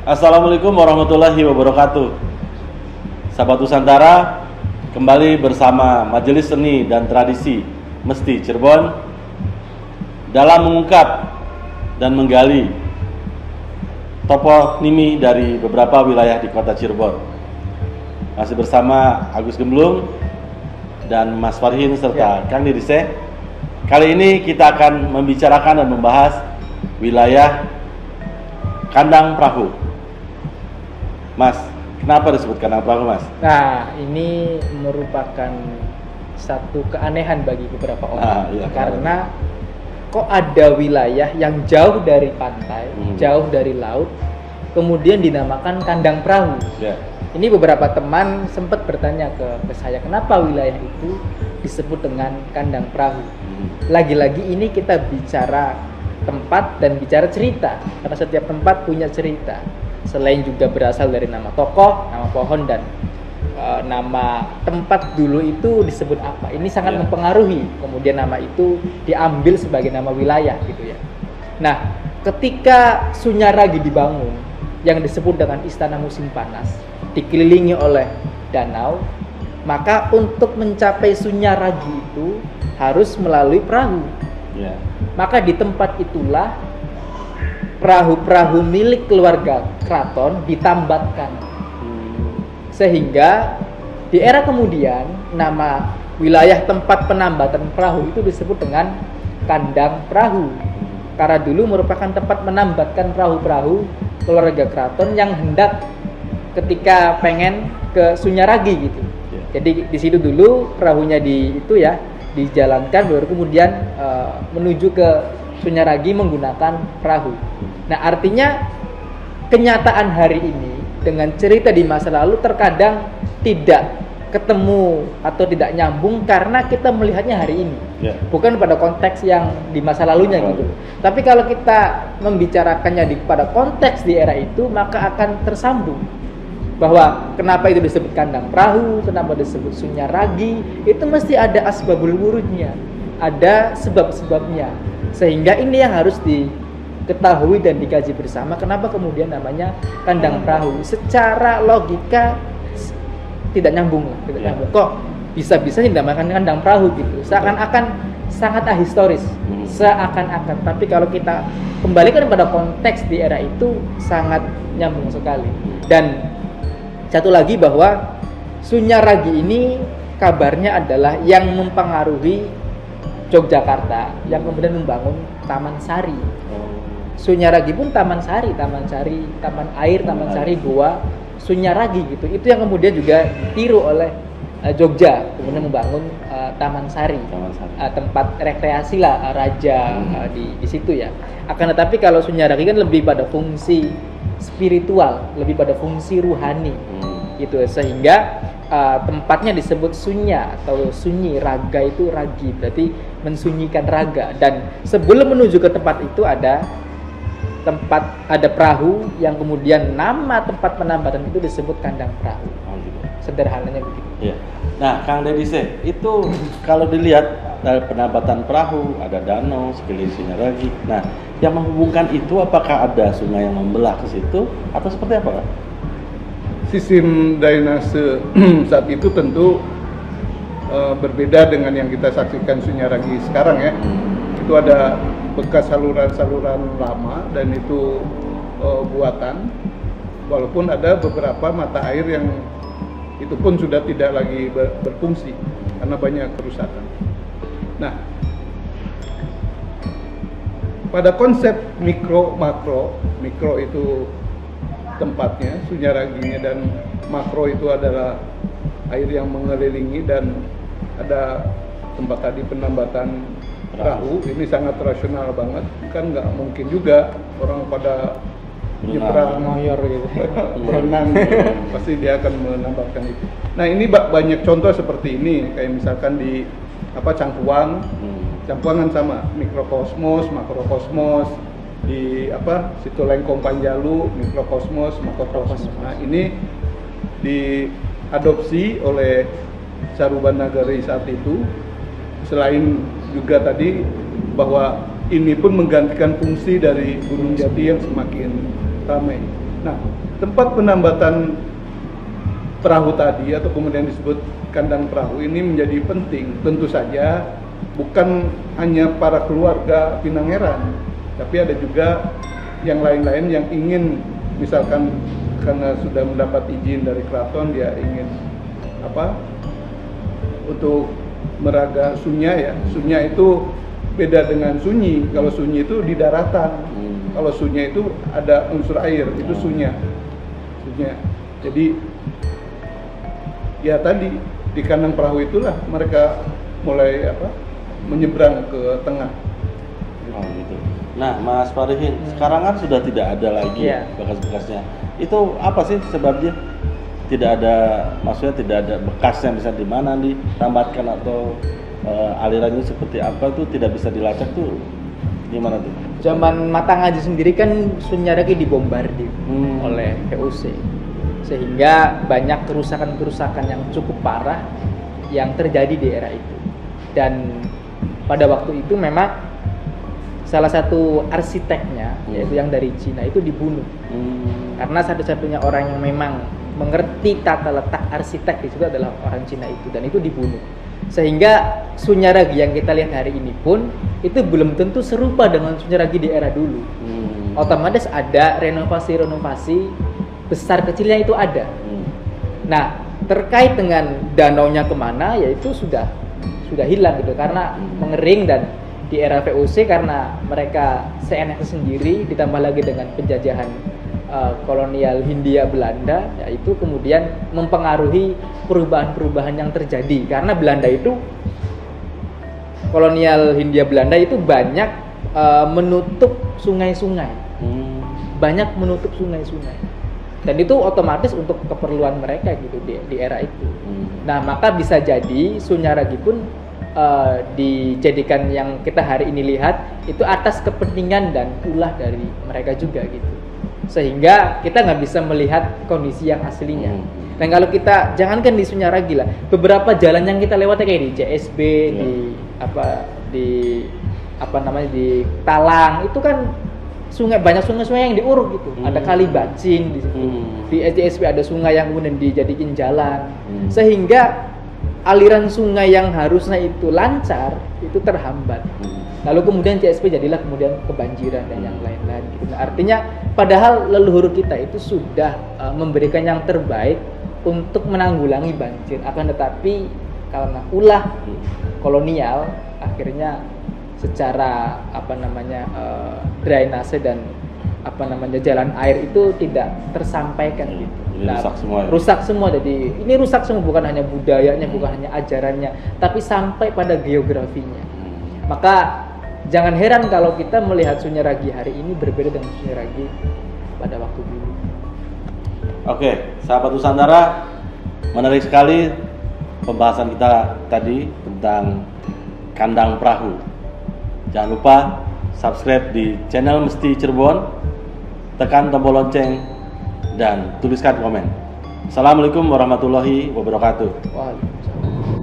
Assalamualaikum warahmatullahi wabarakatuh. Sahabat Nusantara, kembali bersama Majelis Seni dan Tradisi Mesti Cirebon dalam mengungkap dan menggali toponimi dari beberapa wilayah di kota Cirebon. Masih bersama Agus Gemblung dan Mas Farhin serta Kang Didise. Kali ini kita akan membicarakan dan membahas wilayah Kandang Prahu. Mas, kenapa disebut Kandang Prahu, Mas? Nah, ini merupakan satu keanehan bagi beberapa orang. Karena kok ada wilayah yang jauh dari pantai, jauh dari laut, kemudian dinamakan Kandang Prahu. Ini beberapa teman sempat bertanya ke saya, kenapa wilayah itu disebut dengan Kandang Prahu? Lagi-lagi ini kita bicara tempat dan bicara cerita, karena setiap tempat punya cerita. Selain juga berasal dari nama tokoh, nama pohon, dan nama tempat dulu itu disebut apa. Ini sangat mempengaruhi. Kemudian nama itu diambil sebagai nama wilayah gitu ya. Nah, ketika Sunyaragi dibangun, yang disebut dengan Istana Musim Panas, dikelilingi oleh danau, maka untuk mencapai Sunyaragi itu harus melalui perahu. Maka di tempat itulah perahu-perahu milik keluarga keraton ditambatkan, sehingga di era kemudian nama wilayah tempat penambatan perahu itu disebut dengan Kandang Prahu, karena dulu merupakan tempat menambatkan perahu-perahu keluarga keraton yang hendak ketika pengen ke Sunyaragi gitu. Jadi di situ dulu perahunya dijalankan, baru kemudian menuju ke Sunyaragi menggunakan perahu. Nah, artinya kenyataan hari ini dengan cerita di masa lalu terkadang tidak ketemu atau tidak nyambung karena kita melihatnya hari ini, bukan pada konteks yang di masa lalunya gitu. Tapi kalau kita membicarakannya pada konteks di era itu, maka akan tersambung. Bahwa kenapa itu disebut Kandang Prahu, kenapa disebut Sunyaragi, itu mesti ada asbabul wurudnya, ada sebab-sebabnya. Sehingga ini yang harus diketahui dan dikaji bersama, kenapa kemudian namanya Kandang Prahu. Secara logika tidak nyambung lah, Kok bisa-bisa dinamakan Kandang Prahu gitu, seakan-akan sangat ahistoris, seakan-akan. Tapi kalau kita kembalikan pada konteks di era itu, sangat nyambung sekali. Dan satu lagi bahwa Sunyaragi ini kabarnya adalah yang mempengaruhi Yogyakarta yang kemudian membangun Taman Sari. Sunyaragi pun Taman Sari, Taman Air, Taman Sari, Goa Sunyaragi gitu. Itu yang kemudian juga ditiru oleh Jogja, kemudian membangun Taman Sari, tempat rekreasi lah raja di situ ya. Akan tetapi kalau Sunyaragi kan lebih pada fungsi spiritual, lebih pada fungsi ruhani gitu, sehingga tempatnya disebut sunya atau sunyi. Raga itu ragi, berarti mensunyikan raga. Dan sebelum menuju ke tempat itu ada perahu yang kemudian nama tempat penambatan itu disebut Kandang Prahu. Sederhananya begitu. Nah, Kang Didise, itu kalau dilihat dari penambatan perahu ada danau sekeliling Sunyaragi. Nah, yang menghubungkan itu apakah ada sungai yang membelah ke situ atau seperti apa, Kang? Sistem drainase saat itu tentu berbeda dengan yang kita saksikan Sunyaragi sekarang ya. Itu ada bekas saluran-saluran lama dan itu buatan, walaupun ada beberapa mata air yang itu pun sudah tidak lagi berfungsi karena banyak kerusakan. Nah, pada konsep mikro makro, mikro itu tempatnya, Sunyaraginya, dan makro itu adalah air yang mengelilingi, dan ada tempat tadi penambatan perahu. Ini sangat rasional banget, kan nggak mungkin juga orang pada nyebrang ngoyor gitu, berenang, pasti dia akan menambahkan itu. Nah, ini banyak contoh seperti ini, kayak misalkan di Cangkuang, Cangkuangan sama mikrokosmos, makrokosmos. Di situ Lengkong Panjalu, mikrokosmos, makrokosmos. Nah, ini diadopsi oleh Caruban Nagari saat itu. Selain juga tadi bahwa ini pun menggantikan fungsi dari Gunung Jati yang semakin ramai. Nah, tempat penambatan perahu tadi atau kemudian disebut kandang perahu ini menjadi penting. Tentu saja bukan hanya para keluarga Pinangeran, tapi ada juga yang lain-lain yang ingin, misalkan karena sudah mendapat izin dari keraton, dia ingin untuk meraga sunya ya. Sunya itu beda dengan sunyi. Kalau sunyi itu di daratan. Kalau sunya itu ada unsur air, itu sunya. Jadi ya tadi di kandang perahu itulah mereka mulai menyeberang ke tengah. Oh gitu. Nah, Mas Farihin, sekarang kan sudah tidak ada lagi bekas-bekasnya. Itu apa sih sebabnya? Tidak ada, maksudnya tidak ada bekasnya, misalnya di mana ditambatkan atau alirannya seperti apa tuh tidak bisa dilacak tuh, gimana tuh? Zaman Matangaji sendiri kan Sunyaragi dibombardir oleh VOC, sehingga banyak kerusakan-kerusakan yang cukup parah yang terjadi di era itu. Dan pada waktu itu memang salah satu arsiteknya, yaitu yang dari Cina, itu dibunuh. Karena satu-satunya orang yang memang mengerti tata letak arsitek di situ adalah orang Cina itu, dan itu dibunuh. Sehingga Sunyaragi yang kita lihat hari ini pun itu belum tentu serupa dengan Sunyaragi di era dulu. Otomatis ada renovasi-renovasi besar kecilnya itu ada. Nah, terkait dengan danaunya kemana, yaitu sudah hilang gitu, karena mengering. Dan di era VOC karena mereka seenaknya sendiri, ditambah lagi dengan penjajahan kolonial Hindia Belanda, yaitu kemudian mempengaruhi perubahan-perubahan yang terjadi. Karena Belanda itu, kolonial Hindia Belanda itu banyak menutup sungai-sungai, banyak menutup sungai-sungai, dan itu otomatis untuk keperluan mereka gitu di era itu. Nah, maka bisa jadi Sunyaragi pun dijadikan yang kita hari ini lihat itu atas kepentingan dan ulah dari mereka juga gitu, sehingga kita nggak bisa melihat kondisi yang aslinya. Dan kalau kita jangankan di Sunyaragi lah, beberapa jalan yang kita lewati kayak di CSB, di Talang, itu kan sungai, banyak sungai-sungai yang diuruk gitu. Ada kali Bacin di situ. Di CSB ada sungai yang kemudian dijadikan jalan, sehingga aliran sungai yang harusnya itu lancar itu terhambat. Lalu kemudian CSP jadilah kemudian kebanjiran dan yang lain-lain gitu. Nah, artinya padahal leluhur kita itu sudah memberikan yang terbaik untuk menanggulangi banjir, akan tetapi karena ulah kolonial akhirnya secara drainase dan jalan air itu tidak tersampaikan gitu. Rusak semua. Jadi ini rusak semua, bukan hanya budayanya, bukan hanya ajarannya, tapi sampai pada geografinya. Maka jangan heran kalau kita melihat Sunyaragi hari ini berbeda dengan Sunyaragi pada waktu dulu. Oke, sahabat Nusantara, menarik sekali pembahasan kita tadi tentang kandang perahu. Jangan lupa subscribe di channel Mesti Cirebon, tekan tombol lonceng, dan tuliskan komen. Assalamualaikum warahmatullahi wabarakatuh. Waalaikumsalam.